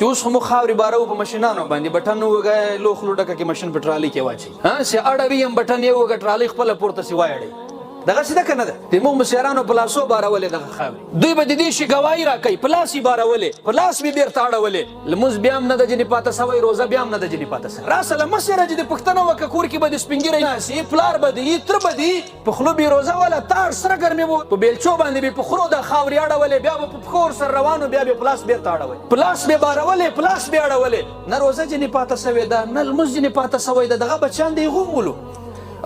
چې اوس هم خاورې بارو په ماشینانو باندې بټن وګه لوخ لوډکه کې ماشین په ټرالي کې واچي ها سي اړوي هم بټن یو وګ ټرالي خپل پورته سی وایړي دغه څه ده کنه ده د مو مسیرانو پلاسو بارولې دغه خاورې دوی به د دې شي گواہی را کوي پلاسي بارولې پلاس به بیرته اړولې لمز بیا هم نه د جنې پاته سوی روزه بیا هم نه د جنې پاته سوی راسله مسیره چې د پښتنه وکه کور کې به د سپینګیرې ناسي پلار به دی تر به دی په خلو بې روزه ولا تار سره ګرمې وو په بیلچو باندې به په خرو د خاورې اړولې بیا به په خور سره روانو بیا به پلاس بیرته اړولې پلاس به بارولې پلاس به اړولې نه روزه جنې پاته سوی ده نه لمز جنې پاته سوی ده دغه بچیان دی غومولو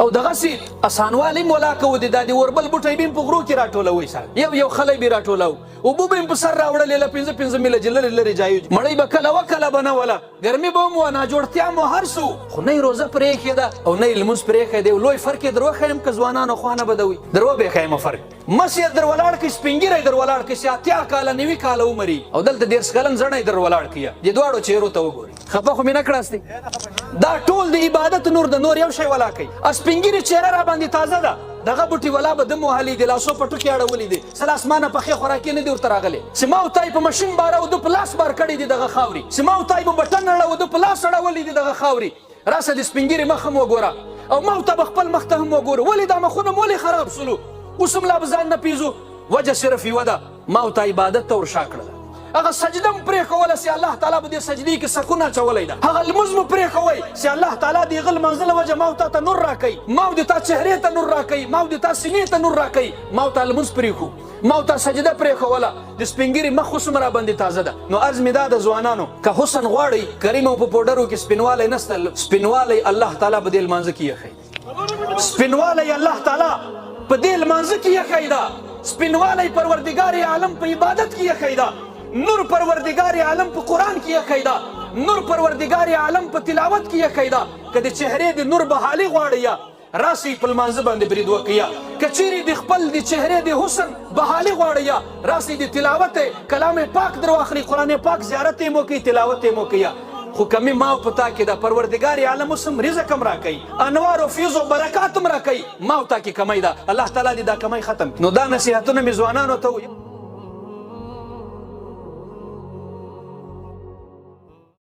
او دغه سي اسانوالي مولا کو دي د وربل بوټي بیم په غرو کې راټولوي سره یو خلای به راټولو او بو بیم په سر راوړل ل 15 میله جلل لري جایو مړی به کله وکله بنه ولا ګرمي به مو نه جوړتیا مو هر سو خو نه روزه پرې کېده او نه لمس پرې کېده لوی فرق درو خیم ک ځوانانو خوانه بدوي درو به خیمه فرق مسجد در ولاړ کې سپینګری در ولاړ کې ساتیا کال نیوي کال عمرې او دلته ډیر سکلن زړې در ولاړ کې دي دواړو چیرو ته وګوري خپه خو مینه کړاستي دا ټول د عبادت نور د نور یو شی ولا کوي سپینګری چهره را باندې تازه ده دغه بوټي ولا به د موهلي د لاسو پټو کې اړولې دي سل اسمانه پخې خوراکي نه دي ورته راغلي سماو تای په ماشین بار او د پلاس بار کړي دي دغه خاوري سماو تای په بټن اړو د پلاس اړولې دي دغه خاوري راسه د سپینګری مخ هم وګوره او ما ته خپل مخ ته هم وګوره ولې دا مخونه مولې خراب سلو اوسم لا بزان نه پیزو وجه صرف یو ده ما ته عبادت ته ورشا کړل هغه سجده پرې کوله سي الله تعالی به دې سجدي کې سکون اچولای ده هغه لمز پرې کوي سي الله تعالی دې غل منزل وجه ما ته نور راکړي ما دې تا چهره ته نور راکړي ما دې تا سینې ته نور راکړي ما ته لمز پرې کو ما ته سجده پرې کوله د سپینګری مخ سمرا باندې تازه ده نو ارزم ده د ځوانانو که حسن غواړي کریم په پودرو کې سپینواله نستل سپینواله الله تعالی به دې منځ کې یخي سپینواله الله تعالی په دې منځ کې یخي دا سپینواله پروردگار عالم په عبادت کې یخي دا نور پروردگار عالم په قرآن کې یخی دا نور پروردگار عالم په تلاوت کې یخی دا که د چهرې د نور بحالي غواړي یا راسي په لمانځه باندې برید وکړي یا که چیرې د خپل د چهرې د حسن بحالي غواړي یا راسي د تلاوت کلام پاک در واخلي قرآن پاک زیارت یې مو کوي تلاوت یې مو کوي خو کمی ما پتا کې د پروردگار عالم سم رزق هم راکړي انوار او فیض او برکات هم راکړي ما ته کې کمی ده الله تعالی دې دا کمی ختم نو دا نصیحتونه مې ځوانانو ته